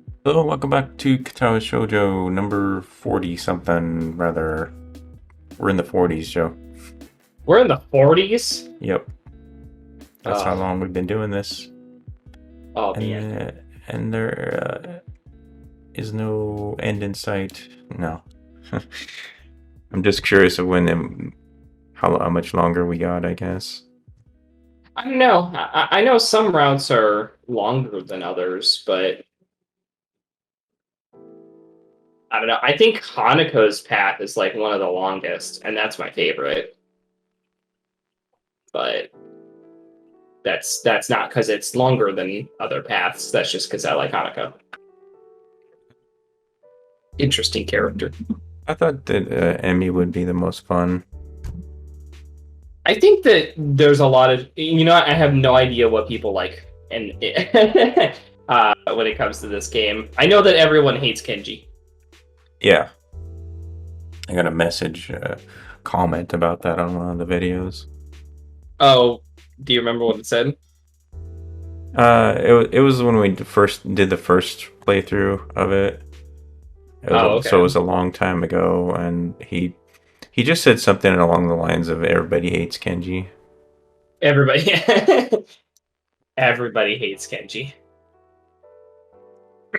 Hello, welcome back to Katawa Shoujo number 40 something, rather. We're in the 40s, Joe. We're in the 40s? Yep, that's how Oh, long we've been doing this. oh And man. and there is no end in sight. No. I'm just curious of how much longer we got, I guess. I don't know. I know some routes are longer than others, but I don't know. I think Hanako's path is like one of the longest, and that's my favorite. But that's not because it's longer than other paths. That's just because I like Hanako. Interesting character. I thought that Emmy would be the most fun. I think that there's a lot of I have no idea what people like and when it comes to this game. I know that everyone hates Kenji. Yeah, I got a message, comment about that on one of the videos. Oh, do you remember what it said? It was when we first did the first playthrough of it. Oh, So it okay. was a long time ago, and he just said something along the lines of "Everybody hates Kenji." Everybody, everybody hates Kenji.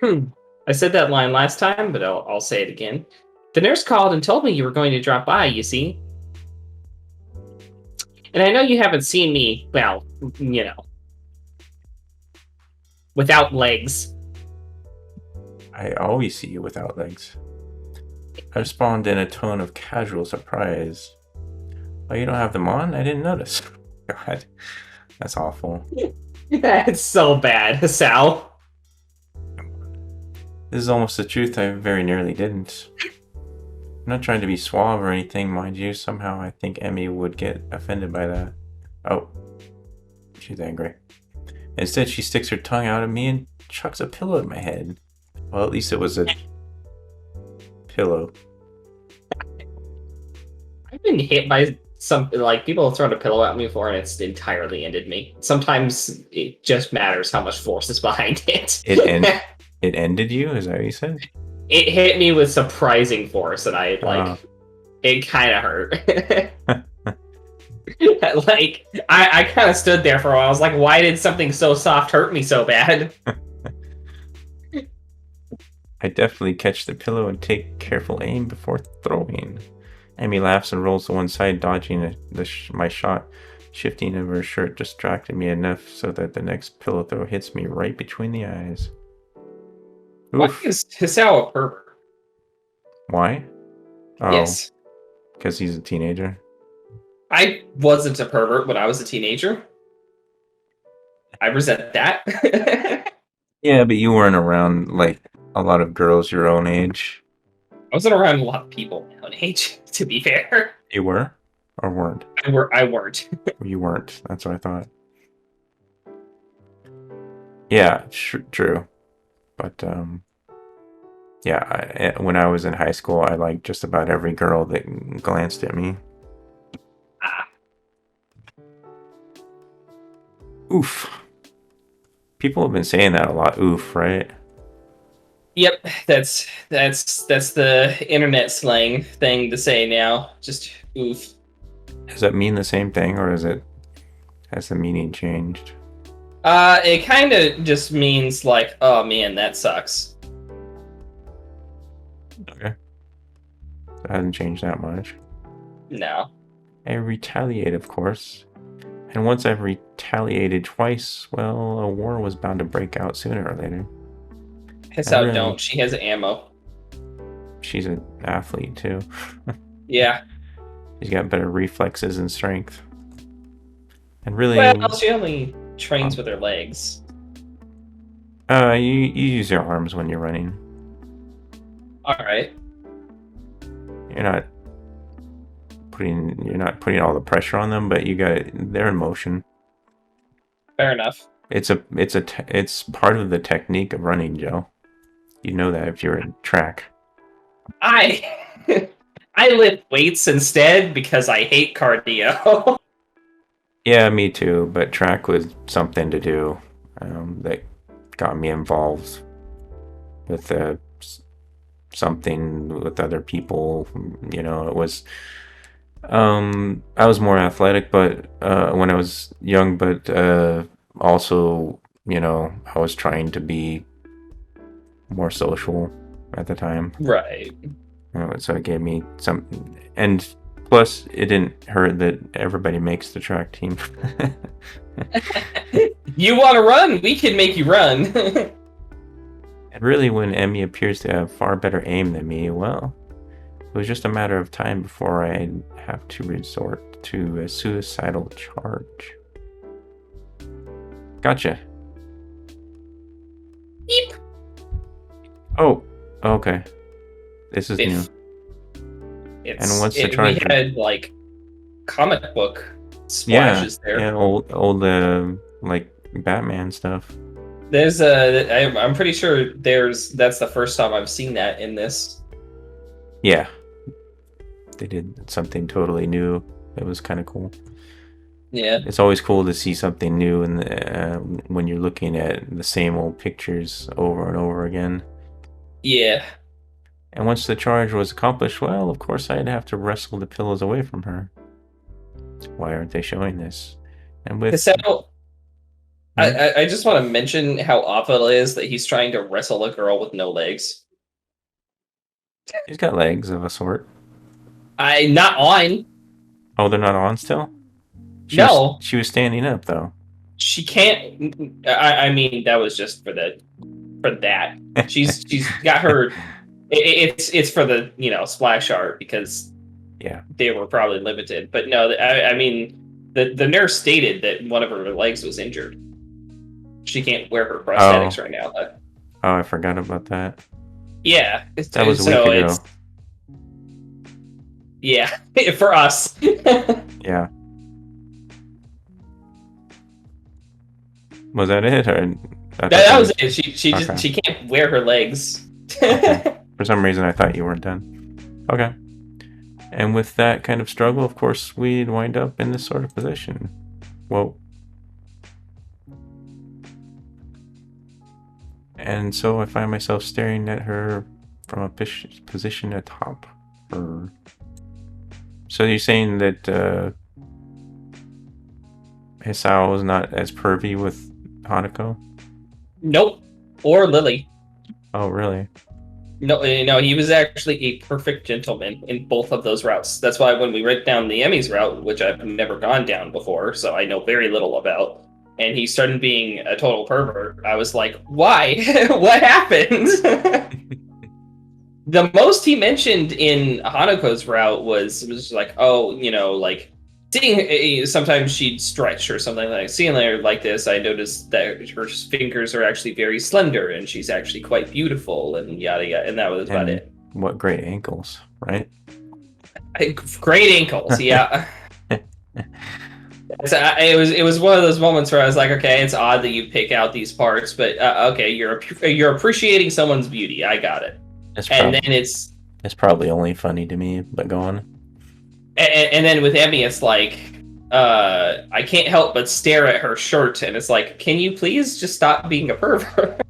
I said that line last time, but I'll say it again. The nurse called and told me you were going to drop by. You see, and I know you haven't seen me. Well, you know, without legs. I always see you without legs. I respond in a tone of casual surprise. Oh, you don't have them on? I didn't notice. God, that's awful. That's so bad, Sal. This is almost the truth. I very nearly didn't. I'm not trying to be suave or anything, mind you. Somehow I think Emmy would get offended by that. Oh, she's angry. Instead, she sticks her tongue out at me and chucks a pillow at my head. Well, at least it was a pillow. I've been hit by some like people have thrown a pillow at me before, and it's entirely ended me. Sometimes it just matters how much force is behind it. It end it ended you? Is that what you said? It hit me with surprising force, and I Uh, like it kind of hurt. Like I kind of stood there for a while. I was like, why did something so soft hurt me so bad? I definitely catch the pillow and take careful aim before throwing. Amy laughs and rolls to one side, dodging my shot. Shifting of her shirt distracted me enough so that the next pillow throw hits me right between the eyes. Why Oof. is Hisao a pervert? Why? Oh, Yes, because he's a teenager. I wasn't a pervert when I was a teenager. I resent that. Yeah, but you weren't around like a lot of girls your own age. I wasn't around a lot of people my own age, to be fair. You were? Or weren't? I weren't. You weren't. That's what I thought. Yeah, true. But yeah, when I was in high school, I liked just about every girl that glanced at me. Ah, Oof. People have been saying that a lot. Oof, right? yep, that's the internet slang thing to say now. Just oof. Does that mean the same thing, or has the meaning changed? It kind of just means like, oh man, that sucks. Okay, that hasn't changed that much. No. I retaliate, of course. And once I've retaliated twice, well, a war was bound to break out sooner or later. His And out don't. really, She has ammo. she's an athlete too. Yeah. She's got better reflexes and strength. And really, Well, she only trains um, with her legs. you use your arms when you're running. All right. You're not you're not putting all the pressure on them, but they're in motion. Fair enough. It's part of the technique of running, Joe. You know that if you're in track. I I lift weights instead because I hate cardio. Yeah, me too, but track was something to do that got me involved. with something with other people. You know, it was. I was more athletic, but when I was young, but also, you know, I was trying to be more social at the time. Right. So it gave me some, and plus it didn't hurt that everybody makes the track team. You want to run? We can make you run. And really, when Emmy appears to have far better aim than me, well, it was just a matter of time before I'd have to resort to a suicidal charge. Gotcha. Beep. Oh, okay. This is new. And what's the charge? We had like comic book splashes there. Yeah, old like Batman stuff. There's I'm pretty sure that's the first time I've seen that in this. Yeah, they did something totally new. It was kind of cool. Yeah, it's always cool to see something new, and when you're looking at the same old pictures over and over again. Yeah. And once the charge was accomplished, well, of course I'd have to wrestle the pillows away from her. Why aren't they showing this? And with I just want to mention how awful it is that he's trying to wrestle a girl with no legs. He's got legs of a sort. Not on. Oh, they're not on still? No. She was standing up though. She can't. I mean, that was just for that. She's got her. It's for the splash art because they were probably limited. But no, I mean the nurse stated that one of her legs was injured. She can't wear her prosthetics right now. Though. Oh, I forgot about that. Yeah, that was a week ago. Yeah, for us. Yeah. Was that it? Or that was it. She can't wear her legs. Okay. For some reason, I thought you weren't done. Okay. And with that kind of struggle, of course, we'd wind up in this sort of position. Whoa. And so I find myself staring at her from a position atop her. So you're saying that Hisao is not as pervy with Hanako? Nope. Or Lily. Oh, really? No, he was actually a perfect gentleman in both of those routes. That's why when we went down the Emmy's route, which I've never gone down before, so I know very little about, and he started being a total pervert, I was like, why? What happened? The most he mentioned in Hanako's route was like, oh, like seeing sometimes she'd stretch or something like seeing her like this. I noticed that her fingers are actually very slender and she's actually quite beautiful and yada yada. And that was about it. What great ankles, right? Great ankles, yeah. It was one of those moments where I was like, okay, it's odd that you pick out these parts, but okay, you're appreciating someone's beauty. I got it. Then it's probably only funny to me, but go on. And then with Emmy, it's like I can't help but stare at her shirt, and it's like, can you please just stop being a pervert?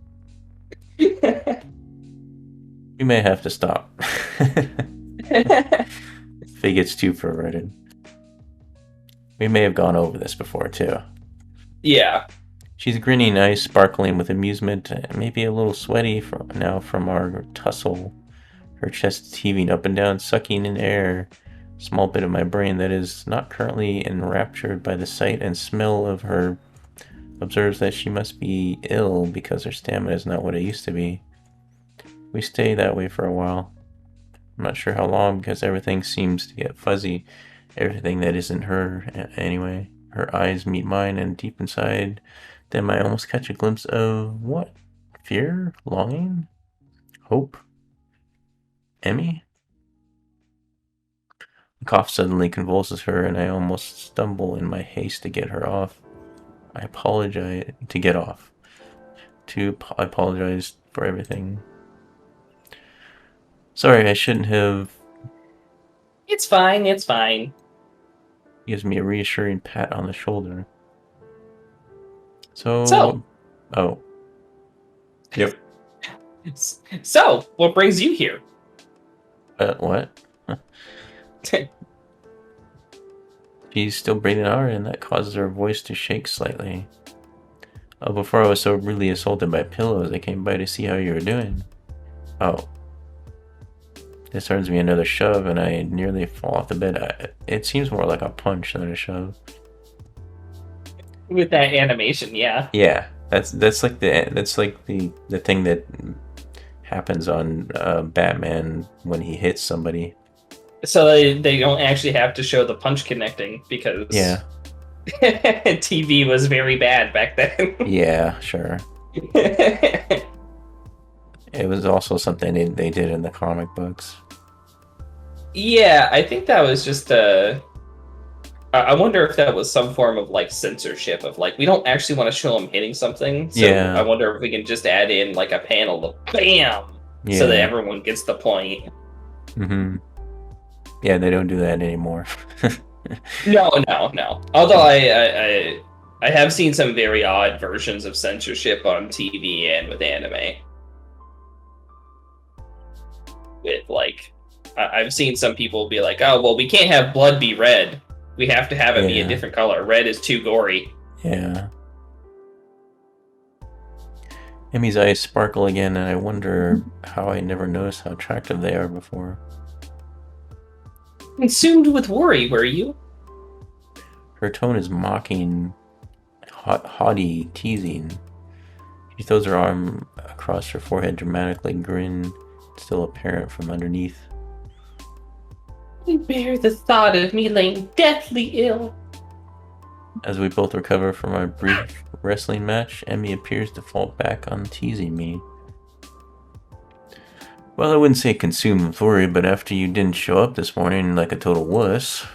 We may have to stop. If it gets too perverted. We may have gone over this before, too. Yeah. She's grinning, eyes sparkling with amusement, maybe a little sweaty from our tussle. Her chest heaving up and down, sucking in air. Small bit of my brain that is not currently enraptured by the sight and smell of her observes that she must be ill because her stamina is not what it used to be. We stay that way for a while. I'm not sure how long because everything seems to get fuzzy. Everything that isn't her, anyway. Her eyes meet mine, and deep inside them I almost catch a glimpse of what? Fear? Longing? Hope? Emmy? A cough suddenly convulses her, and I almost stumble in my haste to get her off. I apologize to get off. I apologize for everything. Sorry, I shouldn't have. It's fine, it's fine. Gives me a reassuring pat on the shoulder. So. Oh. Yep. So, what brings you here? What? She's still breathing hard, and that causes her voice to shake slightly. Oh, before I was so rudely assaulted by pillows, I came by to see how you were doing. Oh. This earns me another shove, and I nearly fall off the bed. It seems more like a punch than a shove. With that animation, yeah. Yeah, that's like the thing that happens on Batman when he hits somebody. So they don't actually have to show the punch connecting because yeah, TV was very bad back then. Yeah, sure. It was also something they did in the comic books. Yeah, I think that was just I wonder if that was some form of like censorship of like we don't actually want to show him hitting something. So Yeah. I wonder if we can just add in like a panel of BAM so that everyone gets the point. Mm-hmm. Yeah, they don't do that anymore. No. Although I have seen some very odd versions of censorship on TV and with anime. With like, I've seen some people be like, "Oh, well, we can't have blood be red. We have to have it be a different color. Red is too gory." Yeah. Emmy's eyes sparkle again, and I wonder how I never noticed how attractive they are before. Consumed with worry, were you? Her tone is mocking, haughty, teasing. She throws her arm across her forehead, dramatically, grin still apparent from underneath. You bear the thought of me laying deathly ill. As we both recover from our brief wrestling match, Emmy appears to fall back on teasing me. Well, I wouldn't say consumed with worry, but after you didn't show up this morning like a total wuss.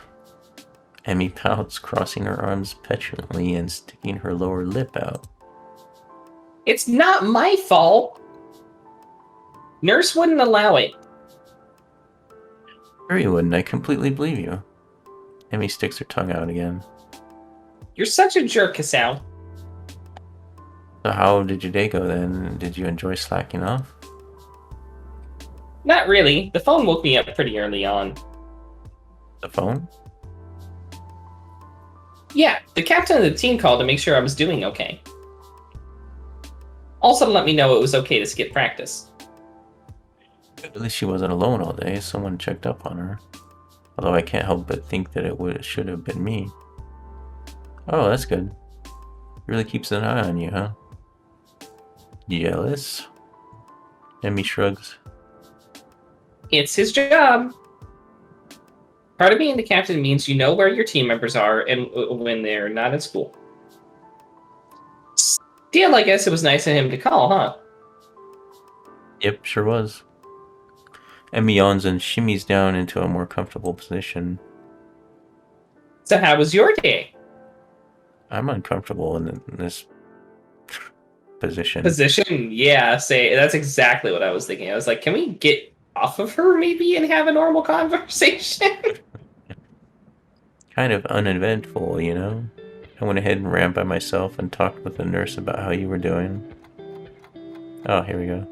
Emmy pouts, crossing her arms petulantly and sticking her lower lip out. It's not my fault. Nurse wouldn't allow it. Sure you wouldn't, I completely believe you. Emmy sticks her tongue out again. You're such a jerk, Hisao. So how did your day go then? Did you enjoy slacking off? Not really. The phone woke me up pretty early on. The phone? Yeah, the captain of the team called to make sure I was doing okay. Also to let me know it was okay to skip practice. At least she wasn't alone all day. Someone checked up on her. Although I can't help but think that it should have been me. Oh, that's good. Really keeps an eye on you, huh? Jealous? Emmy shrugs. It's his job. Part of being the captain means you know where your team members are and when they're not at school. Still, I guess it was nice of him to call, huh? Yep, sure was. Emmy yawns and shimmies down into a more comfortable position. So how was your day? I'm uncomfortable in this position. Position? Yeah, that's exactly what I was thinking. I was like, can we get off of her maybe and have a normal conversation? Kind of uneventful, you know? I went ahead and ran by myself and talked with the nurse about how you were doing. Oh, here we go.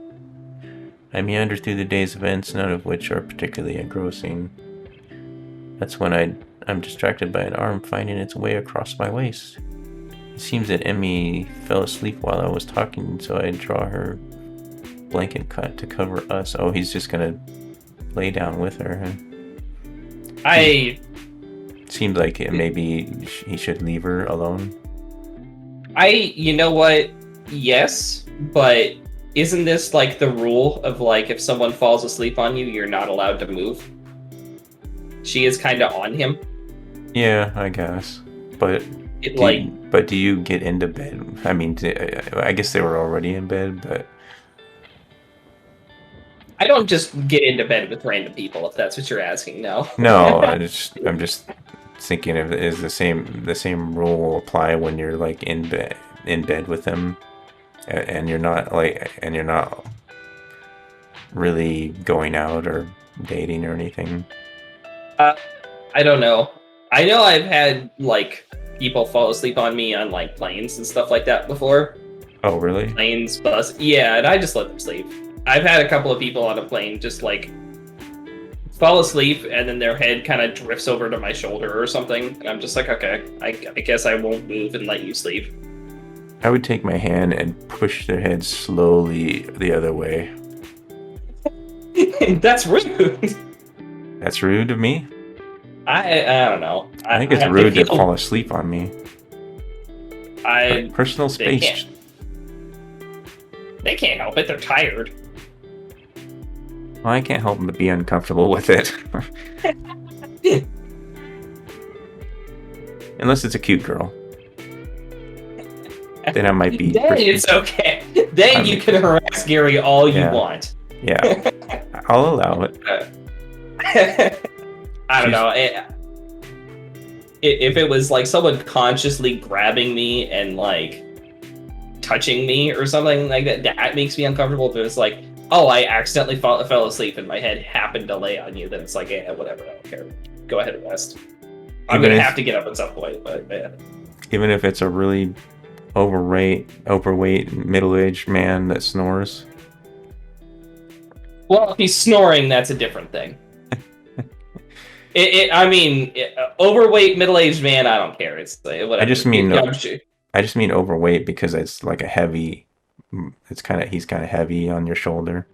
I meander through the day's events, none of which are particularly engrossing. That's when I'm distracted by an arm finding its way across my waist. It seems that Emmy fell asleep while I was talking, so I draw her blanket cut to cover us. Oh, he's just gonna lay down with her. Huh? Seems like maybe he should leave her alone. You know what? Yes, but isn't this like the rule of like if someone falls asleep on you, you're not allowed to move? She is kind of on him. Yeah, I guess. But do you get into bed? I mean, I guess they were already in bed, but I don't just get into bed with random people if that's what you're asking. No. No, I'm just thinking if is the same rule will apply when you're like in bed with them, and you're not really going out or dating or anything. I don't know. I know I've had like people fall asleep on me on like planes and stuff like that before. Oh, really? Planes, bus. Yeah, and I just let them sleep. I've had a couple of people on a plane just like fall asleep and then their head kind of drifts over to my shoulder or something, and I'm just like, okay, I guess I won't move and let you sleep. I would take my hand and push their head slowly the other way. That's rude. That's rude of me? I don't know. I think it's rude to fall asleep on me. Personal space. They can't help it. They're tired. Well, I can't help but be uncomfortable with it. Unless it's a cute girl. Then I might be... Then it's okay. Then you can harass Gary all you want. Yeah. I'll allow it. I don't know. If it was like someone consciously grabbing me and like touching me or something like that, that makes me uncomfortable. If it was like, oh, I accidentally fell asleep and my head happened to lay on you, then it's like, yeah, whatever, I don't care. Go ahead and rest. I'm going to have to get up at some point, but yeah. Even if it's a really overweight, middle-aged man that snores? Well, if he's snoring, that's a different thing. Overweight, middle-aged man, I don't care. It's like, whatever. I just mean overweight because it's like a heavy... he's kind of heavy on your shoulder.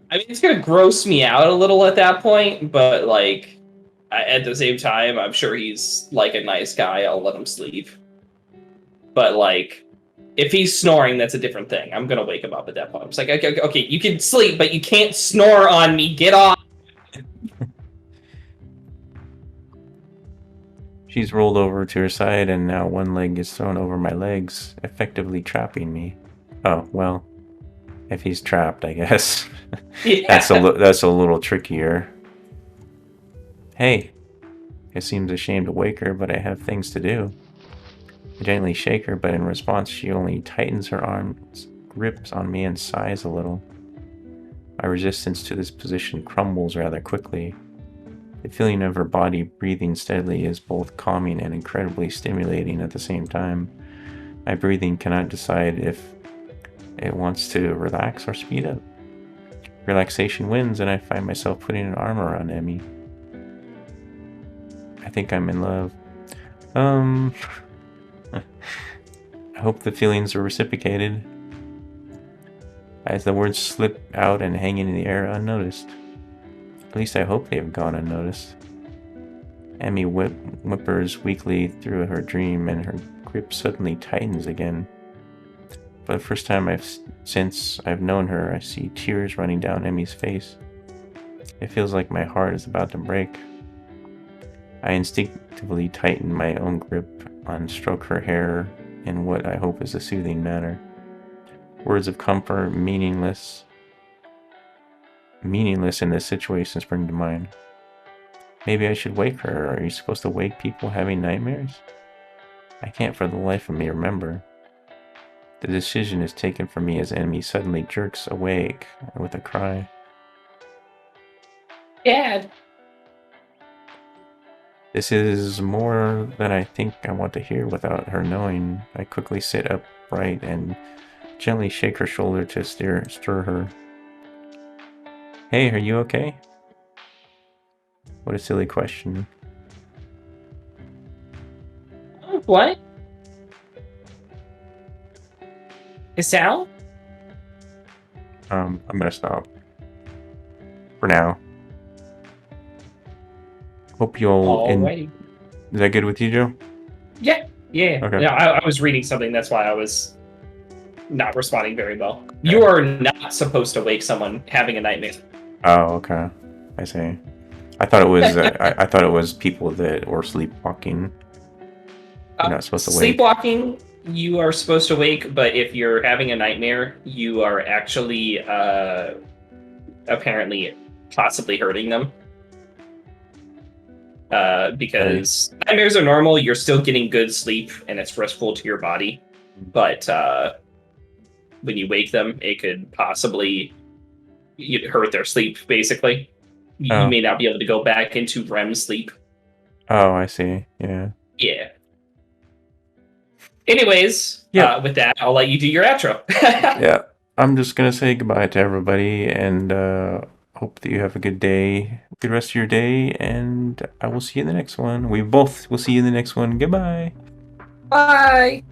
I mean, it's gonna gross me out a little at that point, but like at the same time, I'm sure he's like a nice guy. I'll let him sleep. But like, if he's snoring, that's a different thing. I'm gonna wake him up at that point. I'm just like, okay, you can sleep, but you can't snore on me. Get off. She's rolled over to her side, and now one leg is thrown over my legs, effectively trapping me. Oh, well, if he's trapped, I guess. Yeah. That's a little trickier. Hey, it seems a shame to wake her, but I have things to do. I gently shake her, but in response, she only tightens her arms, grips on me, and sighs a little. My resistance to this position crumbles rather quickly. The feeling of her body breathing steadily is both calming and incredibly stimulating at the same time. My breathing cannot decide if it wants to relax or speed up. Relaxation wins, and I find myself putting an arm around Emmy. I think I'm in love. I hope the feelings are reciprocated. As the words slip out and hang in the air unnoticed. At least I hope they have gone unnoticed. Emmy whimpers weakly through her dream, and her grip suddenly tightens again. For the first time since I've known her, I see tears running down Emmy's face. It feels like my heart is about to break. I instinctively tighten my own grip and stroke her hair in what I hope is a soothing manner. Words of comfort, meaningless in this situation spring to mind. Maybe I should wake her. Are you supposed to wake people having nightmares? I can't for the life of me remember. The decision is taken from me as Emmy suddenly jerks awake with a cry. Dad! This is more than I think I want to hear without her knowing. I quickly sit upright and gently shake her shoulder to stir her. Hey, are you okay? What a silly question. What? Hisao? I'm gonna stop. For now. Hope you'll... Is that good with you, Joe? Yeah. Okay. Yeah, I was reading something, that's why I was not responding very well. Okay. You are not supposed to wake someone having a nightmare. Oh, okay. I see. I thought it was I thought it was people that were sleepwalking. You're not supposed to wake. Sleepwalking, you are supposed to wake, but if you're having a nightmare, you are actually apparently possibly hurting them. Because nightmares are normal, you're still getting good sleep, and it's restful to your body. But when you wake them, it could possibly hurt their sleep, basically. You may not be able to go back into REM sleep. Oh, I see. Yeah. Anyways, with that, I'll let you do your outro. Yeah. I'm just gonna say goodbye to everybody, and hope that you have a good day, good rest of your day, and I will see you in the next one. We both will see you in the next one. Goodbye. Bye.